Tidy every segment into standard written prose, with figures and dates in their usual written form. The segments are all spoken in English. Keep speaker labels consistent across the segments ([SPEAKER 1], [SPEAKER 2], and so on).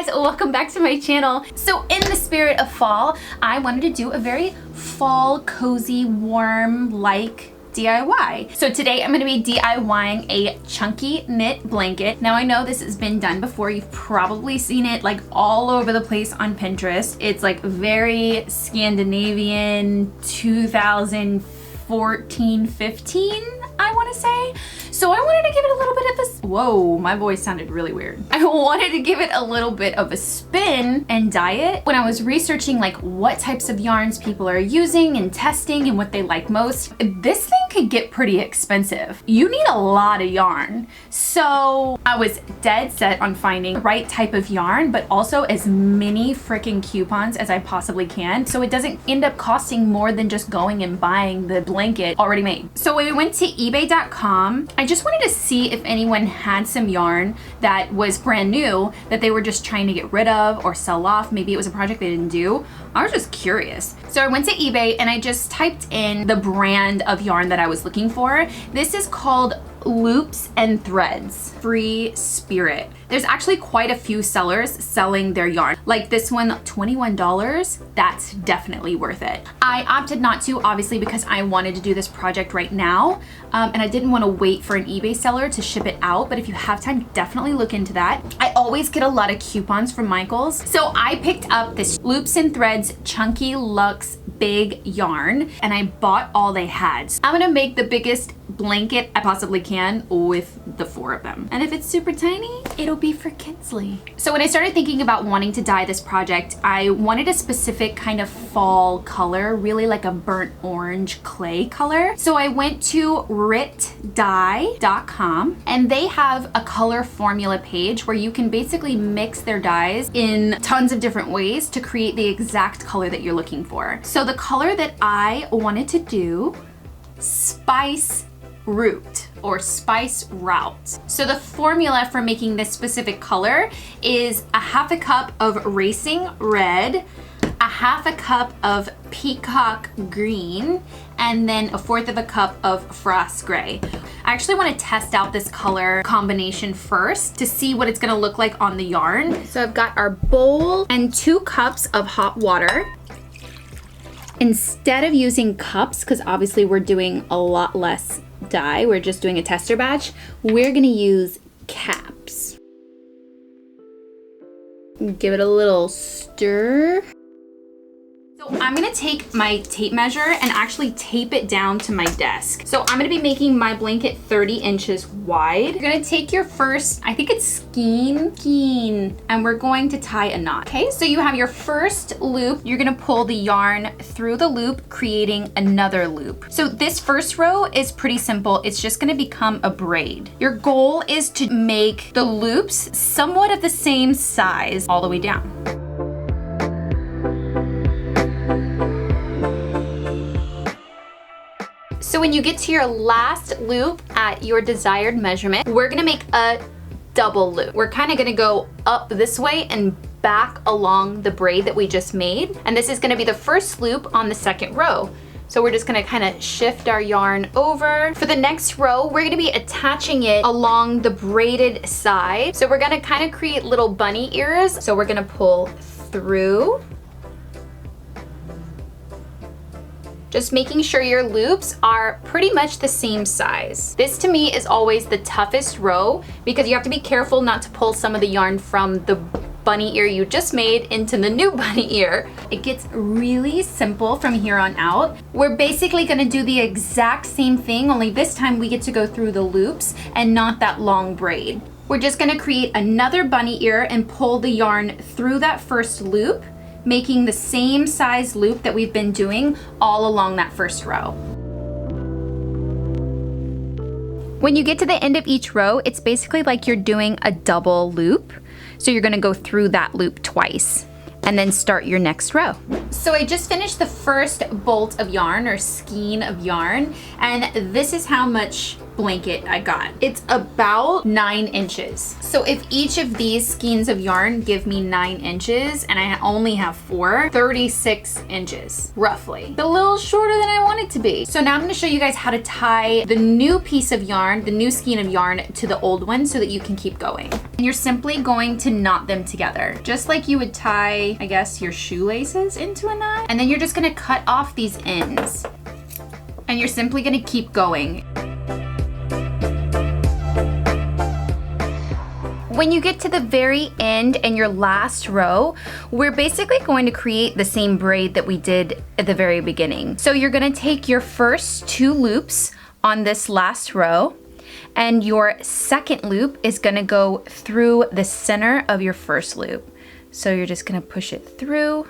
[SPEAKER 1] guys, welcome back to my channel. So in the spirit of fall, I wanted to do a very fall, cozy, warm, like DIY. So today I'm gonna be DIYing a chunky knit blanket. Now I know this has been done before. You've probably seen it like all over the place on Pinterest. It's like very Scandinavian 2014, 15, I wanna say. So I wanted to give it a little bit of a, whoa, my voice sounded really weird. I wanted to give it a little bit of a spin and dye it. When I was researching like what types of yarns people are using and testing and what they like most, this thing could get pretty expensive. You need a lot of yarn. So I was dead set on finding the right type of yarn, but also as many freaking coupons as I possibly can, so it doesn't end up costing more than just going and buying the blanket already made. So we went to ebay.com. I just wanted to see if anyone had some yarn that was brand new that they were just trying to get rid of or sell off. Maybe it was a project they didn't do. I was just curious. So I went to eBay and I just typed in the brand of yarn that I was looking for. This is called Loops and Threads Free Spirit. There's actually quite a few sellers selling their yarn. Like this one, $21. That's definitely worth it. I opted not to, obviously, because I wanted to do this project right now. And I didn't want to wait for an eBay seller to ship it out. But if you have time, definitely look into that. I always get a lot of coupons from Michaels. So I picked up this Loops and Threads Chunky Luxe Big Yarn and I bought all they had. So I'm gonna make the biggest blanket I possibly can with the 4 of them. And if it's super tiny, it'll be for Kinsley. So when I started thinking about wanting to dye this project, I wanted a specific kind of fall color, really like a burnt orange clay color. So I went to ritdye.com and they have a color formula page where you can basically mix their dyes in tons of different ways to create the exact color that you're looking for. So the color that I wanted to do, Spice Root or Spice Route. So the formula for making this specific color is a 1/2 cup of Racing Red, a 1/2 cup of Peacock Green, and then a 1/4 cup of Frost Gray. I actually want to test out this color combination first to see what it's going to look like on the yarn. So I've got our bowl and 2 cups of hot water. Instead of using cups, because obviously we're doing a lot less dye, we're just doing a tester batch, we're gonna use caps. Give it a little stir. So I'm gonna take my tape measure and actually tape it down to my desk. So I'm gonna be making my blanket 30 inches wide. You're gonna take your first, I think it's skein, and we're going to tie a knot. Okay, so you have your first loop. You're gonna pull the yarn through the loop, creating another loop. So this first row is pretty simple. It's just gonna become a braid. Your goal is to make the loops somewhat of the same size all the way down. So when you get to your last loop at your desired measurement, we're gonna make a double loop. We're kind of gonna go up this way and back along the braid that we just made. And this is gonna be the first loop on the second row. So we're just gonna kind of shift our yarn over. For the next row, we're gonna be attaching it along the braided side. So we're gonna kind of create little bunny ears. So we're gonna pull through. Just making sure your loops are pretty much the same size. This to me is always the toughest row because you have to be careful not to pull some of the yarn from the bunny ear you just made into the new bunny ear. It gets really simple from here on out. We're basically gonna do the exact same thing, only this time we get to go through the loops and not that long braid. We're just gonna create another bunny ear and pull the yarn through that first loop, making the same size loop that we've been doing all along that first row. When you get to the end of each row, it's basically like you're doing a double loop. So you're gonna go through that loop twice and then start your next row. So I just finished the first bolt of yarn or skein of yarn, and this is how much blanket I got. It's about 9 inches. So if each of these skeins of yarn give me 9 inches and I only have 4, 36 inches, roughly. A little shorter than I want it to be. So now I'm gonna show you guys how to tie the new piece of yarn, the new skein of yarn, to the old one so that you can keep going. And you're simply going to knot them together, just like you would tie, I guess, your shoelaces into a knot. And then you're just gonna cut off these ends. And you're simply gonna keep going. When you get to the very end and your last row, we're basically going to create the same braid that we did at the very beginning. So you're gonna take your first 2 loops on this last row, and your second loop is gonna go through the center of your first loop. So you're just gonna push it through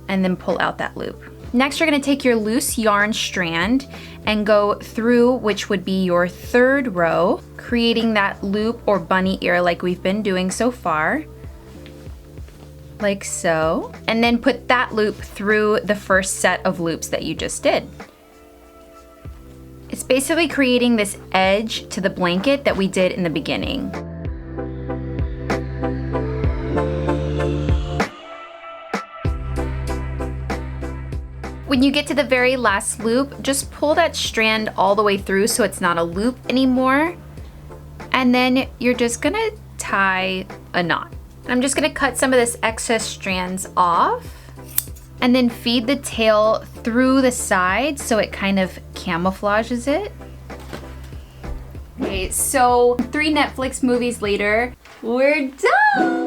[SPEAKER 1] and then pull out that loop. Next, you're gonna take your loose yarn strand and go through, which would be your 3rd row, creating that loop or bunny ear like we've been doing so far, like so. And then put that loop through the first set of loops that you just did. It's basically creating this edge to the blanket that we did in the beginning. When you get to the very last loop, just pull that strand all the way through so it's not a loop anymore. And then you're just gonna tie a knot. I'm just gonna cut some of this excess strands off and then feed the tail through the side so it kind of camouflages it. Okay, so 3 Netflix movies later, we're done!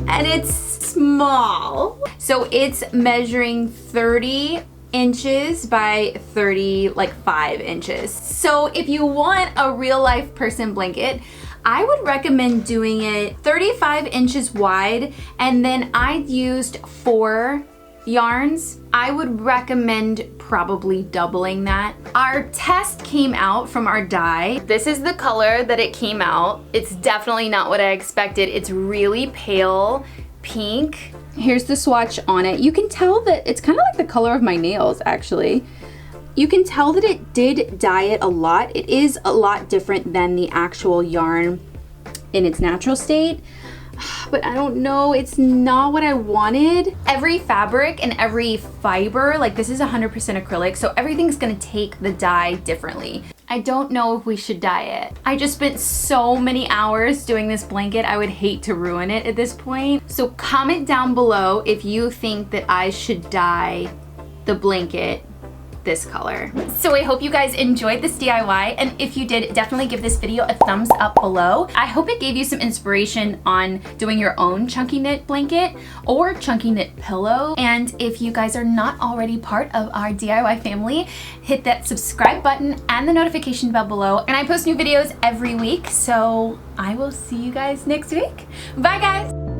[SPEAKER 1] And it's small. So it's measuring 30 inches by 35 inches. So if you want a real life person blanket, I would recommend doing it 35 inches wide, and then I used 4 yarns. I would recommend probably doubling that. Our test came out from our dye. This is the color that it came out. It's definitely not what I expected. It's really pale pink. Here's the swatch on it. You can tell that it's kind of like the color of my nails, actually. You can tell that it did dye it a lot. It is a lot different than the actual yarn in its natural state. But I don't know, it's not what I wanted. Every fabric and every fiber, like this is 100% acrylic, so everything's gonna take the dye differently. I don't know if we should dye it. I just spent so many hours doing this blanket, I would hate to ruin it at this point. So comment down below if you think that I should dye the blanket this color. So I hope you guys enjoyed this DIY, and if you did, definitely give this video a thumbs up below. I hope it gave you some inspiration on doing your own chunky knit blanket or chunky knit pillow. And if you guys are not already part of our DIY family, hit that subscribe button and the notification bell below. And I post new videos every week, so I will see you guys next week. Bye guys!